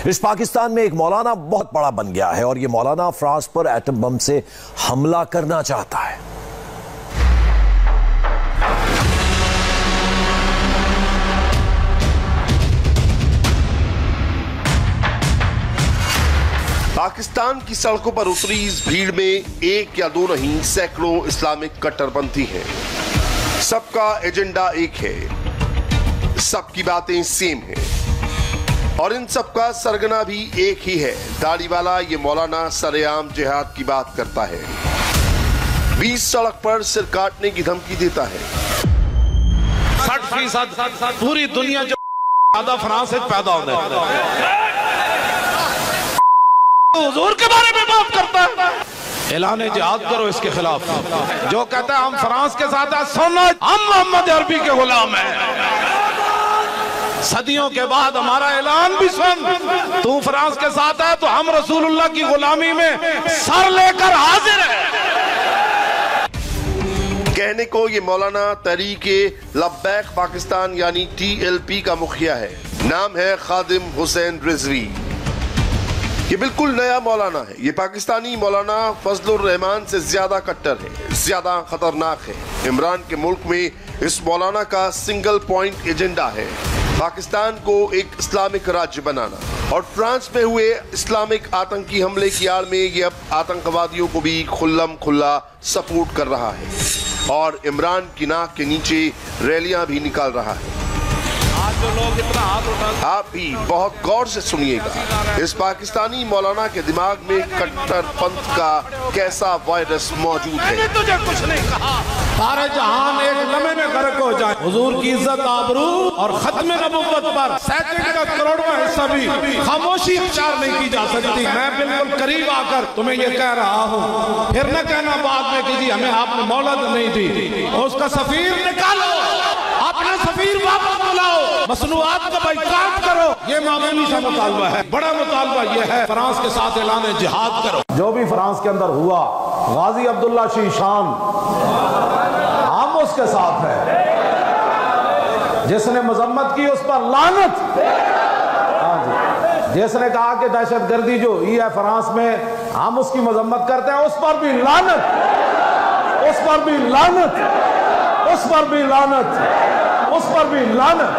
इस पाकिस्तान में एक मौलाना बहुत बड़ा बन गया है और ये मौलाना फ्रांस पर एटम बम से हमला करना चाहता है। पाकिस्तान की सड़कों पर उतरी इस भीड़ में एक या दो नहीं सैकड़ों इस्लामिक कट्टरपंथी हैं। सबका एजेंडा एक है, सबकी बातें सेम हैं और इन सबका सरगना भी एक ही है। दाढ़ी वाला ये मौलाना सरेआम जिहाद की बात करता है, 20 सड़क पर सिर काटने की धमकी देता है। 60% पूरी दुनिया जो ज्यादा फ्रांस से पैदा होता है हुजूर के बारे में बात करता है। ऐलान जिहाद करो इसके खिलाफ। जो कहता है हम फ्रांस के साथ हैं, सुनो हम मोहम्मद अरबी के गुलाम हैं। सदियों के बाद हमारा ऐलान भी सुन। तू फ्रांस के साथ है तो हम रसूलुल्लाह की गुलामी में सर लेकर हाजिर है। कहने को ये मौलाना तहरीके लब्बैक पाकिस्तान यानी TLP का मुखिया है। नाम है खादिम हुसैन रिजवी। ये बिल्कुल नया मौलाना है। ये पाकिस्तानी मौलाना फजलुर रहमान से ज्यादा कट्टर है, ज्यादा खतरनाक है। इमरान के मुल्क में इस मौलाना का सिंगल पॉइंट एजेंडा है, पाकिस्तान को एक इस्लामिक राज्य बनाना। और फ्रांस में हुए इस्लामिक आतंकी हमले की आड़ में ये अब आतंकवादियों को भी खुल्लम खुल्ला सपोर्ट कर रहा है और इमरान की नाक के नीचे रैलियां भी निकाल रहा है। जो लोग इतना हाथ उठा, आप भी बहुत गौर से सुनिएगा, इस पाकिस्तानी मौलाना के दिमाग में कट्टरपंथ का कैसा वायरस मौजूद है। मैंने तुझे कुछ नहीं कहा। सारे जहान एक लम्हे में गर्क हो जाए। हुजूर की इज्जत आबरू और खत्म नबुव्वत पर सैकड़ों का करोड़वां हिस्सा भी खामोशी इख्तियार नहीं की जा सकती। मैं बिल्कुल करीब आकर तुम्हें ये कह रहा हूँ, फिर न कहना बाद में कि जी हमें आपने मोहलत नहीं दी। उसका सफीर निकालो, अपना सफीर वापस बुलाओ, मसनूआत का बाइकाट करो। ये मामूली सा मुतालबा है। बड़ा मुतालबा ये है, फ्रांस के साथ ऐलान जिहाद करो। जो भी फ्रांस के अंदर हुआ, गाजी अब्दुल्ला शीशान हम उसके साथ है। जिसने मजम्मत की उस पर लानत। हाँ जी, जिसने कहा कि दहशतगर्दी जो हुई है फ्रांस में हम उसकी मजम्मत करते हैं, उस पर भी लानत, उस पर भी लानत, उस पर भी लानत, उस पर भी लानत।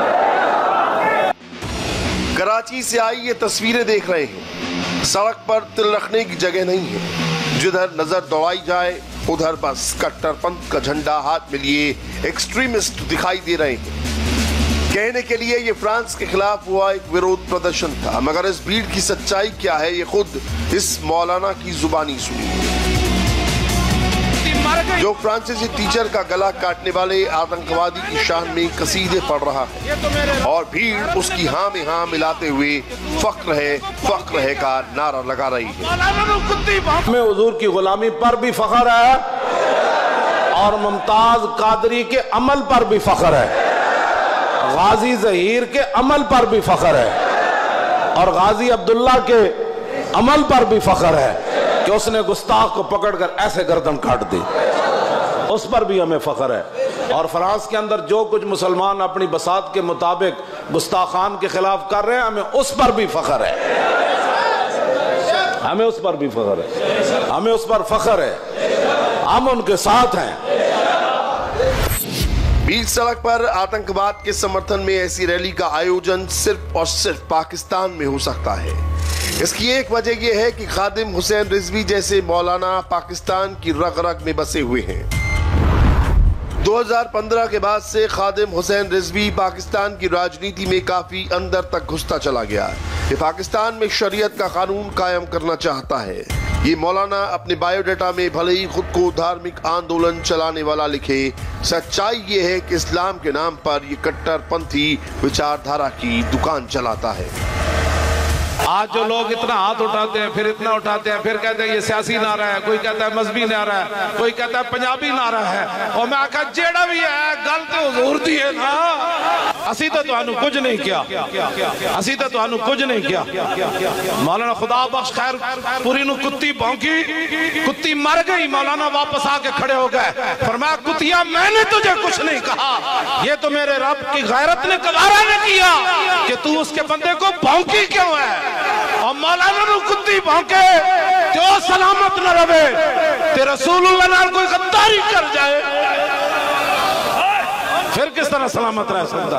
कराची से आई ये तस्वीरें देख रहे हैं, सड़क पर तिल रखने की जगह नहीं है। जिधर नजर दौड़ाई जाए उधर बस कट्टरपंथ का झंडा हाथ में लिए एक्सट्रीमिस्ट दिखाई दे रहे हैं। कहने के लिए ये फ्रांस के खिलाफ हुआ एक विरोध प्रदर्शन था, मगर इस भीड़ की सच्चाई क्या है ये खुद इस मौलाना की जुबानी सुनिए। जो फ्रांसीसी टीचर का गला काटने वाले आतंकवादी की शान में कसीदे पढ़ रहा है और भीड़ उसकी हाँ में हाँ मिलाते हुए फख्र है का नारा लगा रही है। हमें हुजूर की गुलामी पर भी फख्र है और मुमताज कादरी के अमल पर भी फख्र है, गाजी जहीर के अमल पर भी फख्र है और गाजी अब्दुल्ला के अमल पर भी फख्र है कि उसने गुस्ताख को पकड़कर ऐसे गर्दन काट दी। उस पर भी हमें फख्र है। और फ्रांस के अंदर जो कुछ मुसलमान अपनी बसात के मुताबिक गुस्ताखान के खिलाफ कर रहे हैं, हमें उस पर भी फख्र है, हमें उस पर भी फख्र है, हमें उस पर फख्र है, हम उनके साथ हैं। 20 सड़क पर आतंकवाद के समर्थन में ऐसी रैली का आयोजन सिर्फ और सिर्फ पाकिस्तान में हो सकता है। इसकी एक वजह यह है कि खादिम हुसैन रिजवी जैसे मौलाना पाकिस्तान की रग रग में बसे हुए हैं। 2015 के बाद से खादिम हुसैन रिजवी पाकिस्तान की राजनीति में काफी अंदर तक घुसता चला गया। ये पाकिस्तान में शरीयत का कानून कायम करना चाहता है। ये मौलाना अपने बायोडाटा में भले ही खुद को धार्मिक आंदोलन चलाने वाला लिखे, सच्चाई ये है कि इस्लाम के नाम पर ये कट्टरपंथी विचारधारा की दुकान चलाता है। आज जो लोग इतना हाथ उठाते हैं, फिर इतना उठाते हैं, फिर कहते हैं ये सियासी नारा है, कोई कहता है मजहबी नारा है, कोई कहता है पंजाबी नारा है। और मैं आखा जेड़ा भी है गल तो हुजूर दी है ना। असी तो तुहानू कुछ नहीं किया, असी तो तुहानू कुछ नहीं किया। मौलाना खुदा बख्श खैर पूरी नु कुत्ती भौंकी, कुत्ती मर गई, मौलाना वापस आके खड़े हो गए, फरमाया कुतिया मैंने तुझे कुछ नहीं कहा, ये तो मेरे रब की गैरत ने गवारा ने किया कि तू उसके बंदे को भौंकी क्यों है। और मौलाना नु कुत्ती भौंके तो सलामत न रहे ते रसूलुल्लाह नाल कोई गद्दारी कर जाए फिर किस तरह सलामत रह सकता।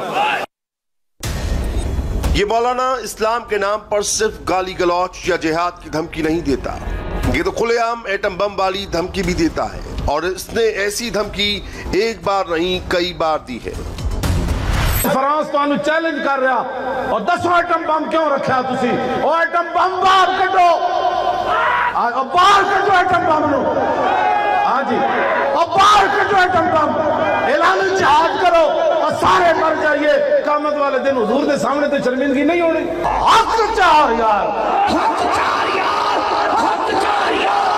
ये मौलाना इस्लाम के नाम पर सिर्फ गाली गलौच या जिहाद की धमकी नहीं देता, ये तो खुलेआम एटम बम वाली धमकी भी देता है। और इसने ऐसी धमकी एक बार नहीं कई बार दी है। फ्रांस तो चैलेंज कर रहा और 10 एटम बम क्यों रखा तुसी? ओ एटम बम बाहर कटो, बाहर कटो एटम बम नु। हाँ जी, और बाहर कटो एटम बम, ऐलान जिहाद करो और सारे मर जाइए। क़यामत वाले दिन हुजूर के सामने तो शर्मिंदगी नहीं होनी। हक चार यार, हक चार यार, हक चार यार,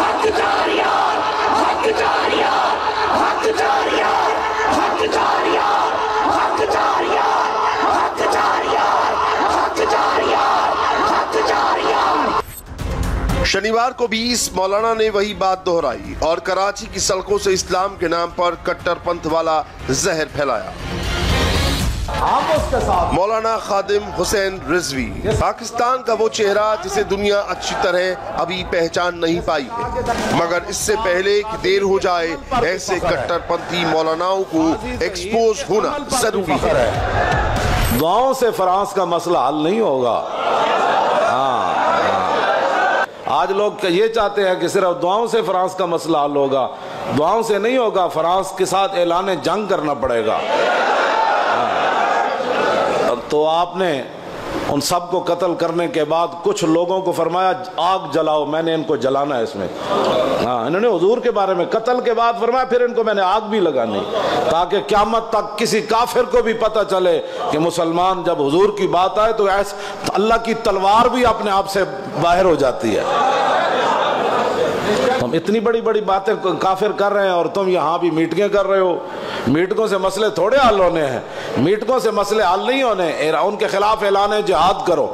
हक चार यार, हक चार यार, हक चार यार, हक चार यार, हक चार यार, हक चार यार, हक चार यार, हक चार यार। शनिवार को भी इस मौलाना ने वही बात दोहराई और कराची की सड़कों से इस्लाम के नाम पर कट्टरपंथ वाला जहर फैलाया। मौलाना खादिम हुसैन रिजवी पाकिस्तान का वो चेहरा जिसे दुनिया अच्छी तरह अभी पहचान नहीं पाई है, मगर इससे पहले कि देर हो जाए ऐसे कट्टरपंथी मौलानाओं को एक्सपोज होना जरूरी है। दुआओं से फ्रांस का मसला हल नहीं होगा। आज लोग ये चाहते हैं कि सिर्फ दुआओं से फ्रांस का मसला हल होगा। दुआओं से नहीं होगा, फ्रांस के साथ ऐलान जंग करना पड़ेगा। तो आपने उन सबको कत्ल करने के बाद कुछ लोगों को फरमाया आग जलाओ, मैंने इनको जलाना है इसमें। हाँ, इन्होंने हुजूर के बारे में कत्ल के बाद फरमाया फिर इनको मैंने आग भी लगानी, ताकि क़यामत तक किसी काफिर को भी पता चले कि मुसलमान जब हुजूर की बात आए तो ऐसे अल्लाह की तलवार भी अपने आप से बाहर हो जाती है। तुम इतनी बड़ी बड़ी बातें काफिर कर रहे हैं और तुम यहाँ भी मीटिंगें कर रहे हो। मीटिंगों से मसले थोड़े हल होने हैं, मीटिंगों से मसले हल नहीं होने। उनके खिलाफ ऐलान जिहाद करो।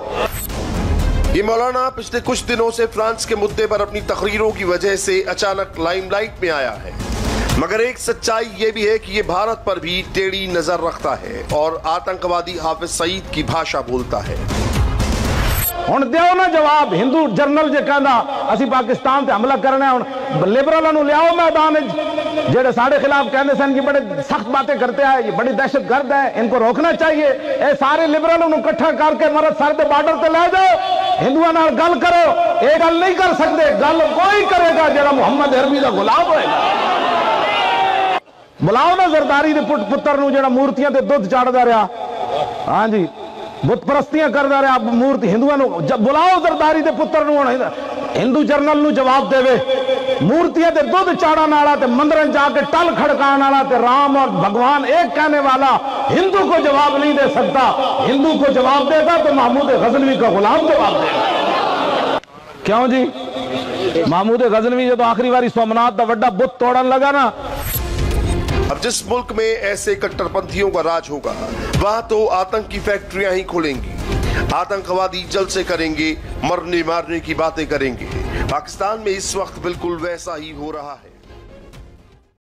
ये मौलाना पिछले कुछ दिनों से फ्रांस के मुद्दे पर अपनी तकरीरों की वजह से अचानक लाइमलाइट में आया है, मगर एक सच्चाई ये भी है कि ये भारत पर भी टेढ़ी नजर रखता है और आतंकवादी हाफिज सईद की भाषा बोलता है। हुण दियो ना जवाब। हिंदू जर्नल जो कहना असी पाकिस्तान से हमला करना है, लिबरलों को लियाओ मैदान जेडे साढ़े खिलाफ कहते सन कि बड़े सख्त बातें करते हैं, ये बड़ी दहशतगर्द है, इनको रोकना चाहिए। ये सारे लिबरलों को इकट्ठा करके मरद सर के बार्डर से ले जाओ, हिंदुओं नाल गल करो। ये गल नहीं कर सकते, गल कोई करेगा जेड़ा मुहम्मद अरबी का गुलाम होएगा। बुलाओ ना जरदारी के पुत्र नूं जेड़ा मूर्तियां ते दुध चाड़दा रहा, हाँ जी, बुत परस्तियां करदा रहा मूर्ति हिंदुओं नूं। जब बुलाओ जरदारी के पुत्र नूं, हिंदू जर्नल नूं जवाब देवे। मूर्तियां ते दुध चाड़न वाला ते मंदिर जाके टल खड़काने वाला ते राम और भगवान एक कहने वाला हिंदू को जवाब नहीं दे सकता। हिंदू को जवाब देगा तो महमूद गजनवी का गुलाम जवाब देगा। क्यों जी? महमूद गजनवी जो तो आखिरी बारी सोमनाथ का बड़ा बुत तोड़न लगा ना। अब जिस मुल्क में ऐसे कट्टरपंथियों का राज होगा, वहां तो आतंक की फैक्ट्रियां ही खुलेंगी, आतंकवादी जलसे करेंगे, मरने मारने की बातें करेंगे। पाकिस्तान में इस वक्त बिल्कुल वैसा ही हो रहा है।